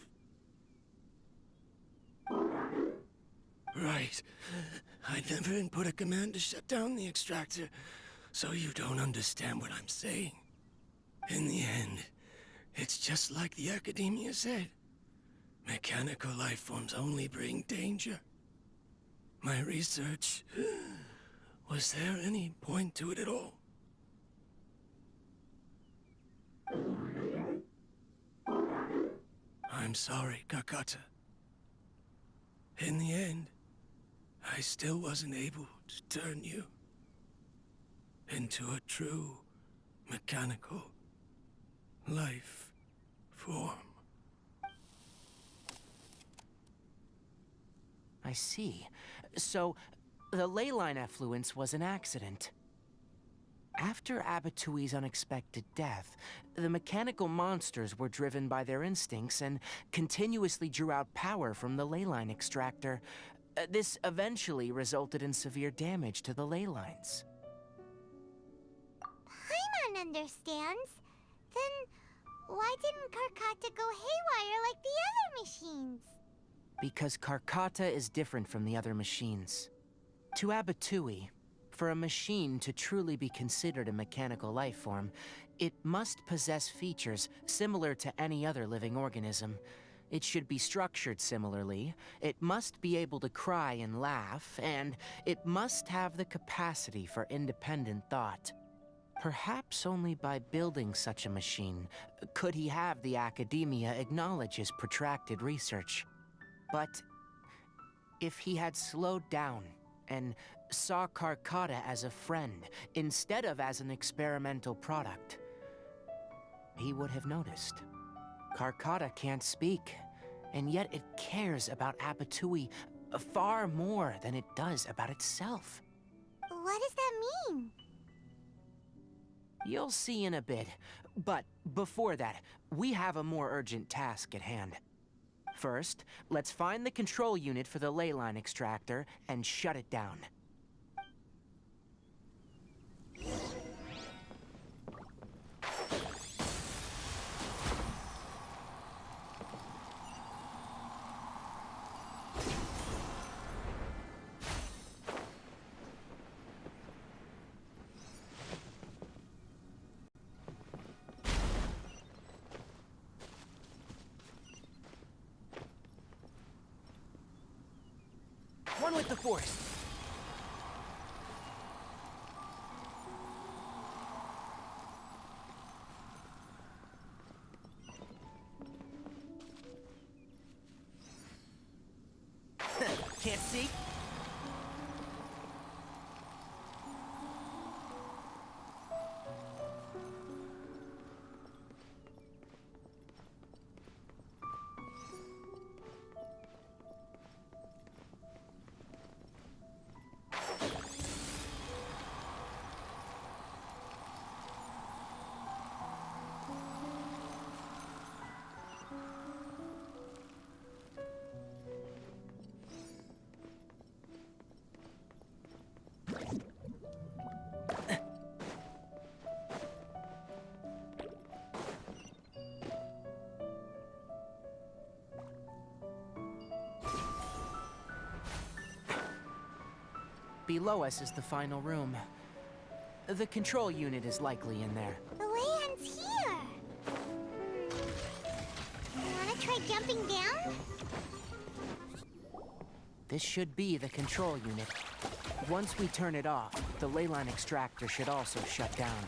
Right. I never input a command to shut down the extractor, so you don't understand what I'm saying. In the end, it's just like the Academia said. Mechanical life forms only bring danger. My research... Was there any point to it at all? I'm sorry, Karkata. In the end, I still wasn't able to turn you into a true mechanical life form. I see. So, the ley line effluence was an accident. After Abatui's unexpected death, the mechanical monsters were driven by their instincts and continuously drew out power from the ley line extractor. This eventually resulted in severe damage to the ley lines. Paimon understands. Then why didn't Karkata go haywire like the other machines? Because Karkata is different from the other machines. To Abatui, for a machine to truly be considered a mechanical life form, it must possess features similar to any other living organism. It should be structured similarly, it must be able to cry and laugh, and it must have the capacity for independent thought. Perhaps only by building such a machine could he have the Academia acknowledge his protracted research. But if he had slowed down and saw Karkata as a friend instead of as an experimental product, he would have noticed. Karkata can't speak, and yet it cares about Abatui far more than it does about itself. What does that mean? You'll see in a bit, but before that, we have a more urgent task at hand. First, let's find the control unit for the ley line extractor and shut it down. One with the force. Can't see? Below us is the final room. The control unit is likely in there. The way ends here. try jumping down? This should be the control unit. Once we turn it off, the leyline extractor should also shut down.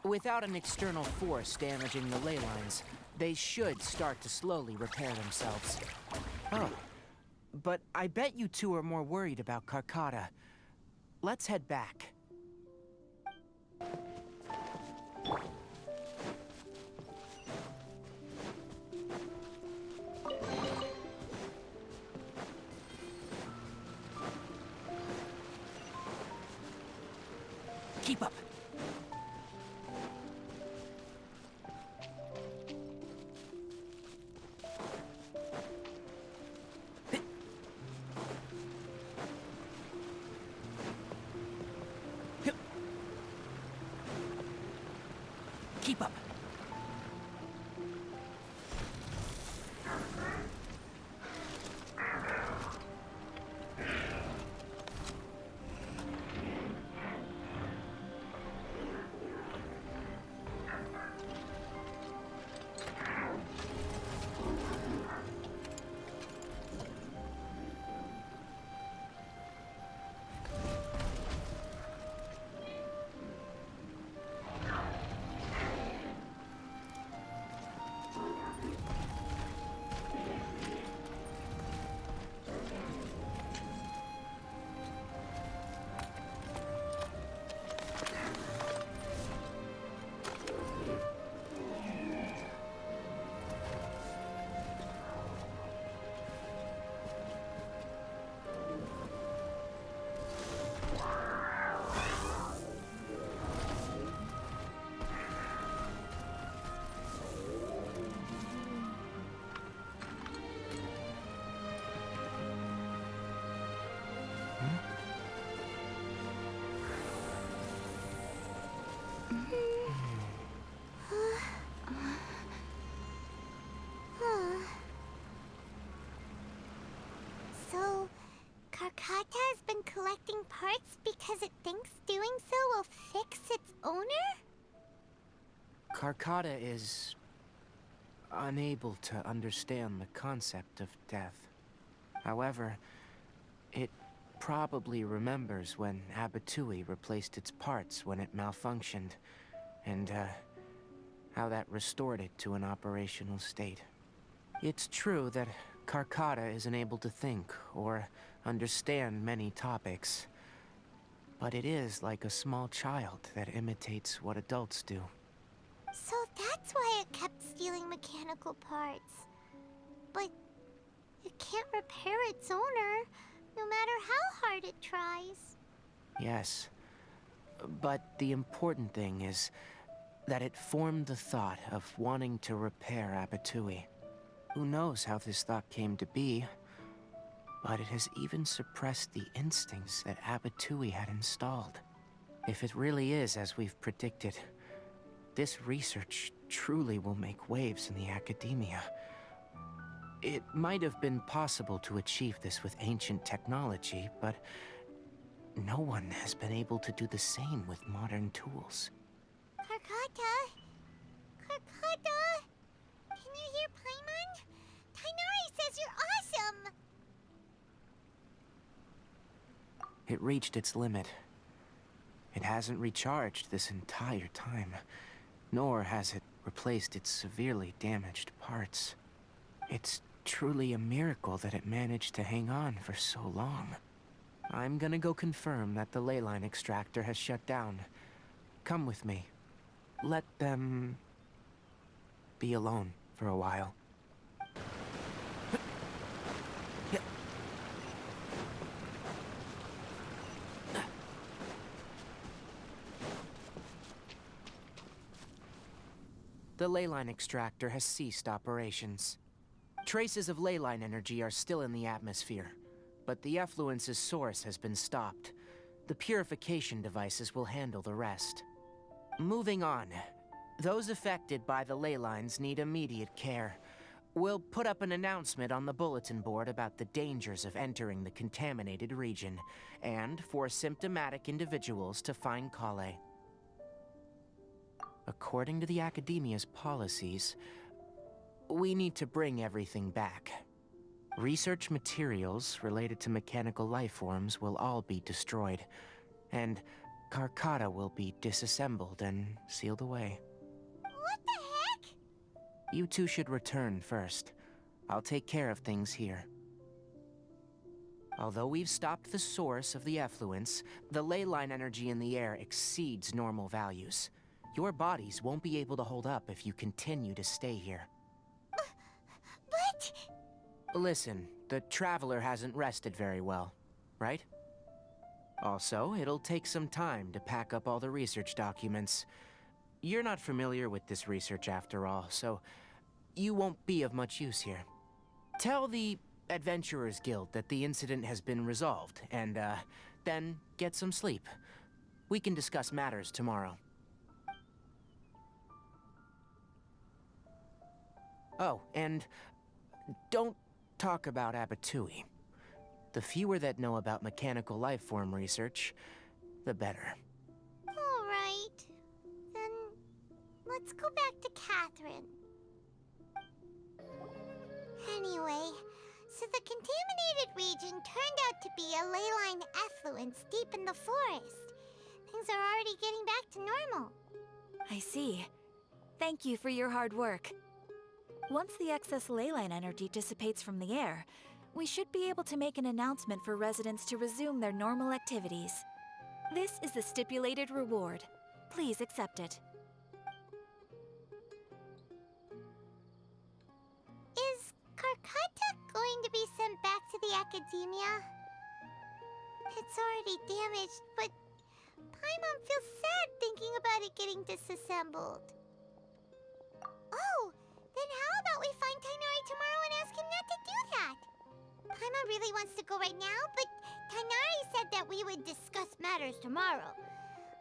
Without an external force damaging the ley lines, they should start to slowly repair themselves. Oh, but I bet you two are more worried about Carcata. Let's head back. Keep up. Keep up. So, Carcata has been collecting parts because it thinks doing so will fix its owner? Carcata is unable to understand the concept of death. However, it probably remembers when Abatui replaced its parts when it malfunctioned, and how that restored it to an operational state. It's true that Carcata isn't able to think or understand many topics, but it is like a small child that imitates what adults do. So that's why it kept stealing mechanical parts. But it can't repair its owner, no matter how hard it tries. Yes, but the important thing is that it formed the thought of wanting to repair Abatui. Who knows how this thought came to be, but it has even suppressed the instincts that Abatui had installed. If it really is as we've predicted, this research truly will make waves in the academia. It might have been possible to achieve this with ancient technology, but no one has been able to do the same with modern tools. Carcata? Carcata? Can you hear Paimon? Tighnari says you're awesome! It reached its limit. It hasn't recharged this entire time, nor has it replaced its severely damaged parts. It's truly a miracle that it managed to hang on for so long. I'm gonna go confirm that the leyline extractor has shut down. Come with me. Let them be alone for a while. The leyline extractor has ceased operations. Traces of leyline energy are still in the atmosphere, but the effluence's source has been stopped. The purification devices will handle the rest. Moving on. Those affected by the ley lines need immediate care. We'll put up an announcement on the bulletin board about the dangers of entering the contaminated region, and for symptomatic individuals to find Kale. according to the Academia's policies, we need to bring everything back. Research materials related to mechanical life forms will all be destroyed, and Karkata will be disassembled and sealed away. What the heck? You two should return first. I'll take care of things here. Although we've stopped the source of the effluence, the ley line energy in the air exceeds normal values. Your bodies won't be able to hold up if you continue to stay here. But... Listen, the Traveler hasn't rested very well, right? Also, it'll take some time to pack up all the research documents. You're not familiar with this research after all, so you won't be of much use here. Tell the Adventurers Guild that the incident has been resolved, and, then get some sleep. We can discuss matters tomorrow. Oh, and don't talk about Abatui. The fewer that know about mechanical life form research, the better. All right. Then let's go back to Catherine. Anyway, so the contaminated region turned out to be a ley line effluence deep in the forest. Things are already getting back to normal. I see. Thank you for your hard work. Once the excess ley line energy dissipates from the air, we should be able to make an announcement for residents to resume their normal activities. This is the stipulated reward. Please accept it. Is Karkata going to be sent back to the Academia? It's already damaged, but Paimon feels sad thinking about it getting disassembled. Oh, then how about we find Tighnari tomorrow and ask him not to do that? Paimon really wants to go right now, but Tighnari said that we would discuss matters tomorrow.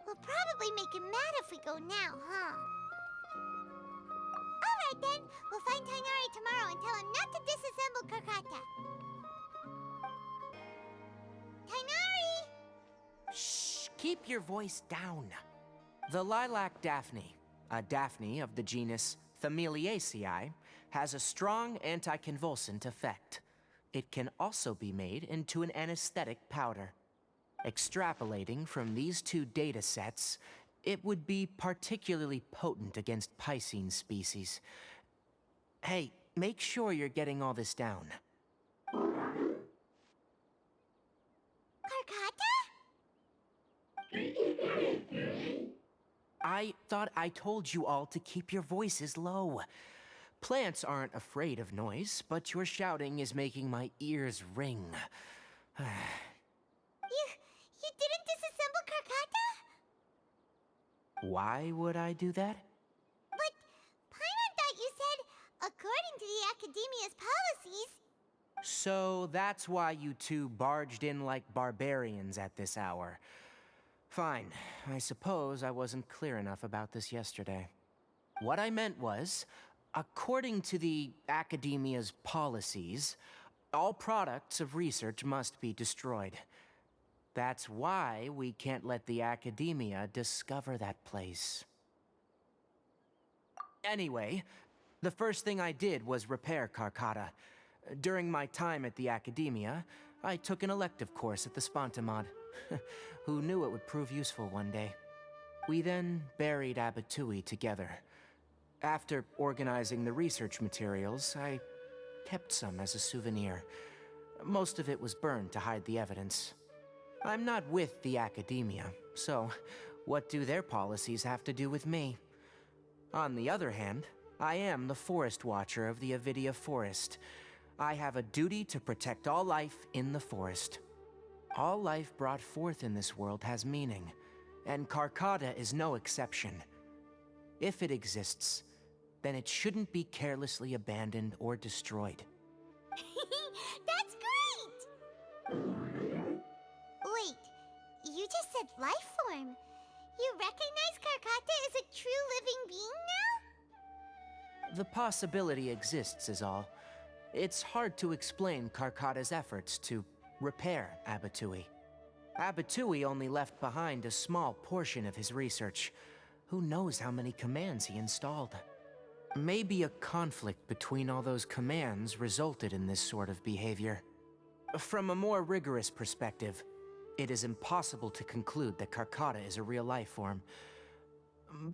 We'll probably make him mad if we go now, huh? Alright then, we'll find Tighnari tomorrow and tell him not to disassemble Karkata. Tighnari! Shh! Keep your voice down. The lilac daphne, a daphne of the genus Thameliaceae, has a strong anticonvulsant effect. It can also be made into an anesthetic powder. Extrapolating from these two data sets, it would be particularly potent against Piscine species. Hey, make sure you're getting all this down. Karkata? I thought I told you all to keep your voices low. Plants aren't afraid of noise, but your shouting is making my ears ring. You didn't disassemble Karkata? Why would I do that? But Paimon thought you said, according to the Academia's policies... So that's why you two barged in like barbarians at this hour. Fine. I suppose I wasn't clear enough about this yesterday. What I meant was, according to the Academia's policies, all products of research must be destroyed. That's why we can't let the Academia discover that place. Anyway, the first thing I did was repair Karkata. During my time at the Academia, I took an elective course at the Spontamod. Who knew it would prove useful one day? We then buried Abatui together. After organizing the research materials, I kept some as a souvenir. Most of it was burned to hide the evidence. I'm not with the Academia, so what do their policies have to do with me? On the other hand, I am the Forest Watcher of the Avidia Forest. I have a duty to protect all life in the forest. All life brought forth in this world has meaning, and Karkata is no exception. If it exists, then it shouldn't be carelessly abandoned or destroyed. That's great! Wait, you just said life form. You recognize Karkata as a true living being now? The possibility exists is all. It's hard to explain Karkata's efforts to repair Abatui. Abatui only left behind a small portion of his research. Who knows how many commands he installed? Maybe a conflict between all those commands resulted in this sort of behavior. From a more rigorous perspective, it is impossible to conclude that Karkata is a real life form.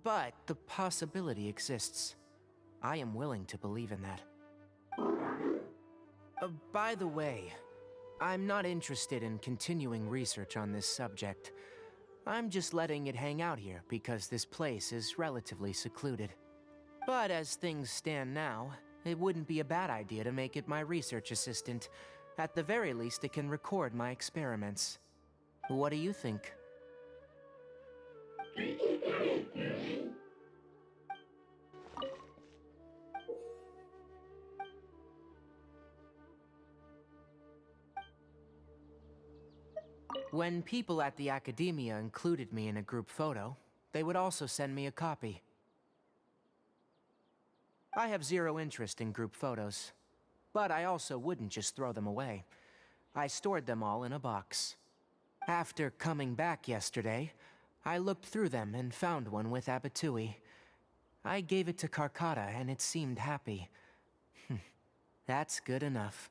But the possibility exists. I am willing to believe in that. By the way, I'm not interested in continuing research on this subject. I'm just letting it hang out here because this place is relatively secluded. But as things stand now, it wouldn't be a bad idea to make it my research assistant. At the very least, it can record my experiments. What do you think? When people at the Academia included me in a group photo, they would also send me a copy. I have zero interest in group photos, but I also wouldn't just throw them away. I stored them all in a box. After coming back yesterday, I looked through them and found one with Abatui. I gave it to Karkata and it seemed happy. That's good enough.